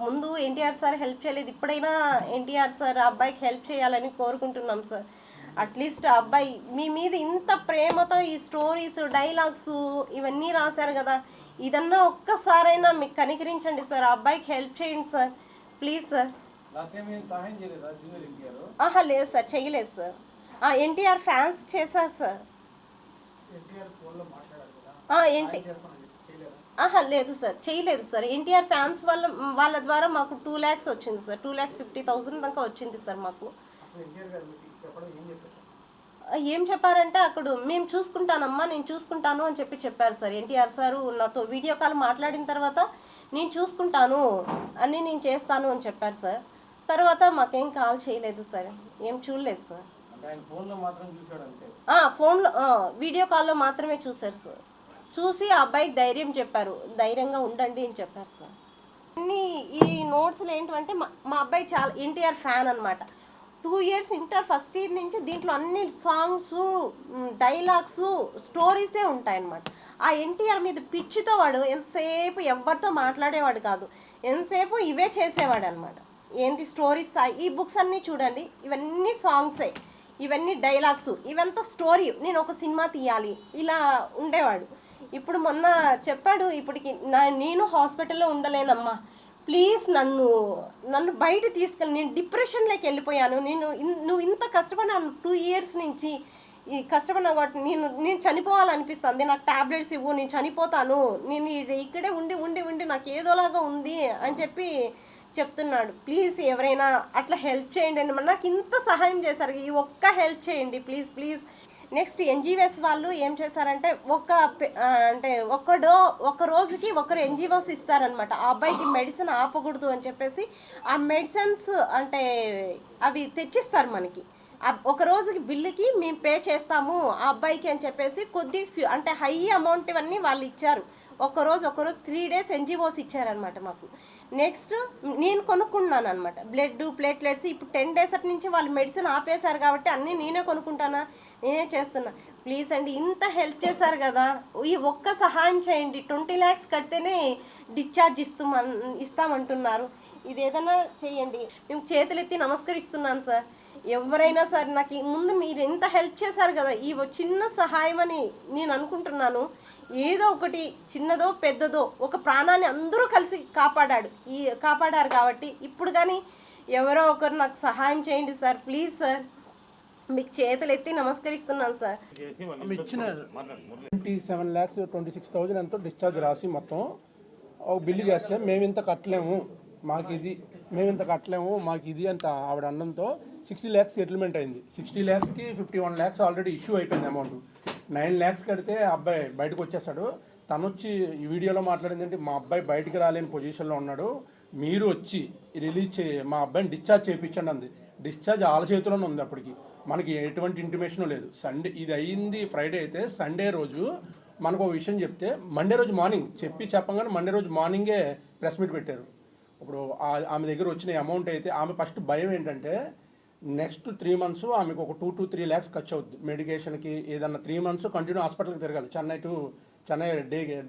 ముందు NTR sir help చేయలేదు, ఇప్పుడైనా ఎన్టీఆర్ సార్ ఆ అబ్బాయికి హెల్ప్ చేయాలని కోరుకుంటున్నాం సార్. అట్లీస్ట్ ఆ అబ్బాయి మీ మీద ఇంత ప్రేమతో ఈ స్టోరీస్ డైలాగ్స్ ఇవన్నీ రాశారు కదా, ఇదన్నా ఒక్కసారైనా మీకు కనికరించండి సార్, ఆ అబ్బాయికి హెల్ప్ చేయండి సార్ ప్లీజ్ సార్. లేదు సార్, చేయలేదు సార్. ఎన్టీఆర్ ఫ్యాన్స్ చేశారు సార్. లేదు సార్, చేయలేదు సార్. ఎన్టీఆర్ ఫ్యాన్స్ వాళ్ళ ద్వారా మాకు 2 lakhs వచ్చింది సార్, 2,50,000 దాకా వచ్చింది సార్ మాకు. ఏం చెప్పారంటే అక్కడ మేము చూసుకుంటానమ్మా, నేను చూసుకుంటాను అని చెప్పారు సార్. ఎన్టీఆర్ సారు నాతో వీడియో కాల్ మాట్లాడిన తర్వాత నేను చూసుకుంటాను అని, నేను చేస్తాను అని చెప్పారు సార్. తర్వాత మాకేం కాల్ చేయలేదు సార్, ఏం చూడలేదు సార్. ఫోన్లో వీడియో కాల్లో మాత్రమే చూశారు సార్. చూసి ఆ అబ్బాయికి ధైర్యం చెప్పారు, ధైర్యంగా ఉండండి అని చెప్పారు సార్. అన్ని ఈ నోట్స్లో ఏంటంటే మా అబ్బాయి చాలా ఎన్టీఆర్ ఫ్యాన్ అనమాట. 2 years ఇంటర్ ఫస్ట్ ఇయర్ నుంచి దీంట్లో అన్ని సాంగ్స్ డైలాగ్స్ స్టోరీసే ఉంటాయన్నమాట. ఆ ఎన్టీఆర్ మీద పిచ్చితో వాడు ఎంతసేపు ఎవరితో మాట్లాడేవాడు కాదు, ఎంతసేపు ఇవే చేసేవాడు అనమాట. ఏంటి స్టోరీస్, ఈ బుక్స్ అన్నీ చూడండి, ఇవన్నీ సాంగ్సే, ఇవన్నీ డైలాగ్స్, ఇవంతా స్టోరీ, నేను ఒక సినిమా తీయాలి ఇలా ఉండేవాడు. ఇప్పుడు మొన్న చెప్పాడు, ఇప్పటికి నేను హాస్పిటల్లో ఉండలేనమ్మా, ప్లీజ్ నన్ను బయట తీసుకెళ్ళి, నేను డిప్రెషన్లోకి వెళ్ళిపోయాను, నువ్వు ఇంత కష్టపడినాను 2 years నుంచి ఈ కష్టపడినా కాబట్టి నేను చనిపోవాలనిపిస్తుంది, నాకు టాబ్లెట్స్ ఇవ్వు, నేను చనిపోతాను, నేను ఇక్కడే ఉండి నాకు ఏదోలాగా ఉంది అని చెప్తున్నాడు. ప్లీజ్ ఎవరైనా అట్లా హెల్ప్ చేయండి అని, నాకు ఇంత సహాయం చేశారు, ఈ ఒక్క హెల్ప్ చేయండి ప్లీజ్. నెక్స్ట్ ఎన్జిఓస్ వాళ్ళు ఏం చేశారంటే ఒక రోజుకి ఒకరు ఎన్జిఓస్ ఇస్తారనమాట. ఆ అబ్బాయికి మెడిసిన్ ఆపకూడదు అని చెప్పేసి ఆ మెడిసిన్స్ అంటే అవి తెచ్చిస్తారు మనకి. ఒక రోజుకి బిల్లుకి మేము పే చేస్తాము ఆ అబ్బాయికి అని చెప్పేసి అంటే హై అమౌంట్ ఇవన్నీ వాళ్ళు ఇచ్చారు. ఒకరోజు 3 days ఎన్జిఓస్ ఇచ్చారనమాట మాకు. నెక్స్ట్ నేను కొనుక్కున్నాను అనమాట బ్లడ్ ప్లేట్లెట్స్. ఇప్పుడు 10 days నుంచి వాళ్ళు మెడిసిన్ ఆపేశారు కాబట్టి అన్నీ నేనే కొనుక్కుంటానా, నేనే చేస్తున్నా. ప్లీజ్ అండి, ఇంత హెల్ప్ చేశారు కదా, ఈ ఒక్క సహాయం చేయండి. 20 lakhs కడితేనే డిశ్చార్జ్ ఇస్తామంటున్నారు, ఇది ఏదైనా చేయండి. మేము చేతులెత్తి నమస్కరిస్తున్నాను సార్. ఎవరైనా సరే నాకు ముందు మీరు ఎంత హెల్ప్ చేశారు కదా, ఈ చిన్న సహాయం అని నేను అనుకుంటున్నాను. ఏదో ఒకటి చిన్నదో పెద్దదో ఒక ప్రాణాన్ని అందరూ కలిసి కాపాడారు కాబట్టి ఇప్పుడు కానీ ఎవరో ఒకరు నాకు సహాయం చేయండి సార్ ప్లీజ్ సార్, మీకు చేతులు ఎత్తి నమస్కరిస్తున్నాను సార్. ఇచ్చిన 27,26,000 ఎంతో డిశ్చార్జ్ రాసి మొత్తం బిల్లు చేస్తే మేము ఇంత కట్టలేము మాకు ఇది అంత ఆవిడ అనడంతో 60 lakhs సెటిల్మెంట్ అయింది. 60 lakhsకి 51 lakhs ఆల్రెడీ ఇష్యూ అయిపోయింది అమౌంట్. 9 lakhs కడితే అబ్బాయి బయటకు వచ్చేస్తాడు. తను వచ్చి ఈ వీడియోలో మాట్లాడింది, మా అబ్బాయి బయటికి రాలేని పొజిషన్లో ఉన్నాడు, మీరు వచ్చి రిలీజ్ మా అబ్బాయిని డిశ్చార్జ్ చేయించండి అంది. డిశ్చార్జ్ వాళ్ళ చేతిలోనే ఉంది, అప్పటికి మనకి ఎటువంటి ఇంటిమేషన్ లేదు. సండే ఇది అయ్యింది ఫ్రైడే అయితే, సండే రోజు మనకు ఒక విషయం చెప్తే మండే రోజు మార్నింగ్ చెప్పగానే మండే రోజు మార్నింగే ప్రెస్ మీట్ పెట్టారు. ఇప్పుడు ఆమె దగ్గర వచ్చిన అమౌంట్ అయితే ఆమె ఫస్ట్ భయం ఏంటంటే నెక్స్ట్ 3 months ఆమెకు ఒక 2 to 3 lakhs ఖర్చు అవుద్ది మెడికేషన్కి. ఏదన్నా 3 months కంటిన్యూ హాస్పిటల్కి తిరగాలి, చెన్నై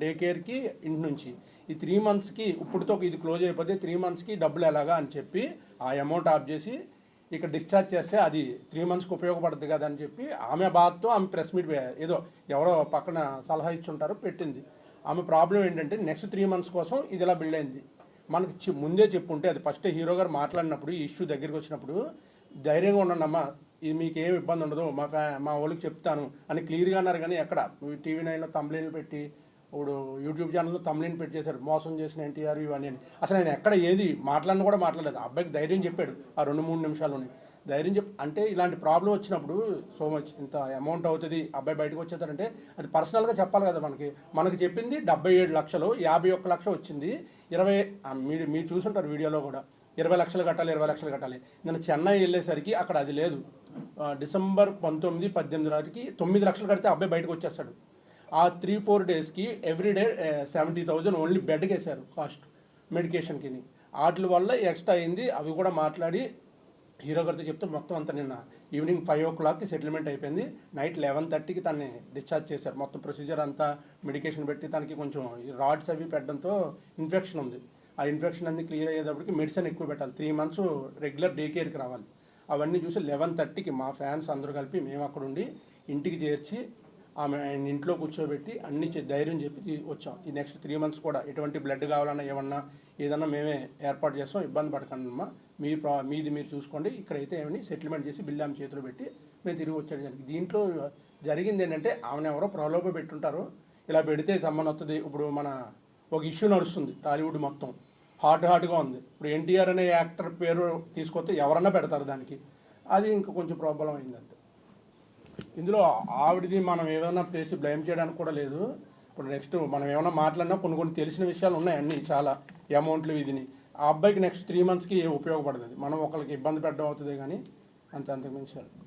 డే కేర్కి ఇంటి నుంచి. ఈ 3 monthsకి ఇప్పుడుతో ఇది క్లోజ్ అయిపోతే 3 monthsకి డబ్బులు ఎలాగా అని చెప్పి ఆ అమౌంట్ ఆఫ్ చేసి ఇక్కడ డిశ్చార్జ్ చేస్తే అది 3 monthsకి ఉపయోగపడుతుంది కదా అని చెప్పి ఆమె బాధతో ఆమె ప్రెస్ మీట్ ఏదో ఎవరో పక్కన సలహా ఇచ్చుంటారో పెట్టింది. ఆమె ప్రాబ్లం ఏంటంటే నెక్స్ట్ 3 months కోసం ఇది ఇలా బిల్డ్ అయింది. మనకి ముందే చెప్పుంటే అది ఫస్ట్ హీరో గారు మాట్లాడినప్పుడు ఈ ఇష్యూ దగ్గరికి వచ్చినప్పుడు ధైర్యంగా ఉండండి అమ్మా, ఇది మీకు ఏమి ఇబ్బంది ఉండదు, మా వాళ్ళకి చెప్తాను అని క్లియర్గా అన్నారు. కానీ ఎక్కడ TV9లో తమ్లైన్లు పెట్టి, ఇప్పుడు యూట్యూబ్ ఛానల్లో తమ్లైన్ పెట్టి చేశారు, మోసం చేసిన ఎన్టీఆర్ ఇవన్నీ అని. అసలు ఆయన ఎక్కడ ఏది మాట్లాడినా కూడా మాట్లాడలేదు. అబ్బాయికి ధైర్యం చెప్పాడు ఆ 2-3 నిమిషాల్లోనే ధైర్యం అంటే ఇలాంటి ప్రాబ్లం వచ్చినప్పుడు సో మచ్ ఇంత అమౌంట్ అవుతుంది అబ్బాయి బయటకు వచ్చేస్తారంటే అది పర్సనల్గా చెప్పాలి కదా. మనకి చెప్పింది 77 లక్షలు, 51 లక్ష వచ్చింది. మీరు చూసుంటారు వీడియోలో కూడా 20 లక్షలు కట్టాలి. నేను చెన్నై వెళ్ళేసరికి అక్కడ అది లేదు. డిసెంబర్ 19, 18 నాటికి 9 లక్షలు కడితే అబ్బాయి బయటకు వచ్చేస్తాడు. ఆ 3-4 daysకి ఎవ్రీడే 70,000 ఓన్లీ బెడ్కి వేశారు కాస్ట్ మెడికేషన్కి. వాటి వల్ల ఎక్స్ట్రా అయింది. అవి కూడా మాట్లాడి హీరో గారితో చెప్తే మొత్తం అంతా నిన్న ఈవినింగ్ 5 o'clockకి సెటిల్మెంట్ అయిపోయింది. నైట్ 11:30కి తనని డిశ్చార్జ్ చేశారు. మొత్తం ప్రొసీజర్ అంతా మెడికేషన్ పెట్టి తనకి కొంచెం రాడ్స్ అవి పెట్టడంతో ఇన్ఫెక్షన్ ఉంది. ఆ ఇన్ఫెక్షన్ అన్ని క్లియర్ అయ్యేటప్పటికి మెడిసిన్ ఎక్కువ పెట్టాలి. 3 months రెగ్యులర్ డే కేర్కి రావాలి. అవన్నీ చూసి 11:30కి మా ఫ్యాన్స్ అందరూ కలిపి మేము అక్కడ ఉండి ఇంటికి చేర్చి ఆమె ఆయన ఇంట్లో కూర్చోబెట్టి అన్ని ధైర్యం చెప్పి వచ్చాం. ఈ నెక్స్ట్ 3 months కూడా ఎటువంటి బ్లడ్ కావాలన్నా ఏదన్నా మేమే ఏర్పాటు చేస్తాం, ఇబ్బంది పడకండి అమ్మా, మీది మీరు చూసుకోండి, ఇక్కడైతే ఏమని సెటిల్మెంట్ చేసి బిల్లు ఆమె చేతిలో పెట్టి మేము తిరిగి వచ్చాడు. జరిగింది దీంట్లో జరిగింది ఏంటంటే ఆమెను ఎవరో ప్రలోభ పెట్టుంటారు, ఇలా పెడితే సంబంధం వస్తుంది. ఇప్పుడు మన ఒక ఇష్యూ నడుస్తుంది టాలీవుడ్ మొత్తం హాట్గా ఉంది. ఇప్పుడు ఎన్టీఆర్ అనే యాక్టర్ పేరు తీసుకొస్తే ఎవరన్నా పెడతారు దానికి, అది ఇంకా కొంచెం ప్రాబ్లం అయింది అంతే. ఇందులో ఆవిడది మనం ఏమైనా ప్లేస్ బ్లేమ్ చేయడానికి కూడా లేదు. ఇప్పుడు నెక్స్ట్ మనం ఏమైనా మాట్లాడినా కొన్ని తెలిసిన విషయాలు ఉన్నాయి, అన్నీ చాలా అమౌంట్లు ఇదిని. ఆ అబ్బాయికి నెక్స్ట్ 3 monthsకి ఉపయోగపడుతుంది. మనం ఒకరికి ఇబ్బంది పెట్టడం అవుతుంది కానీ అంతకు మించాలి.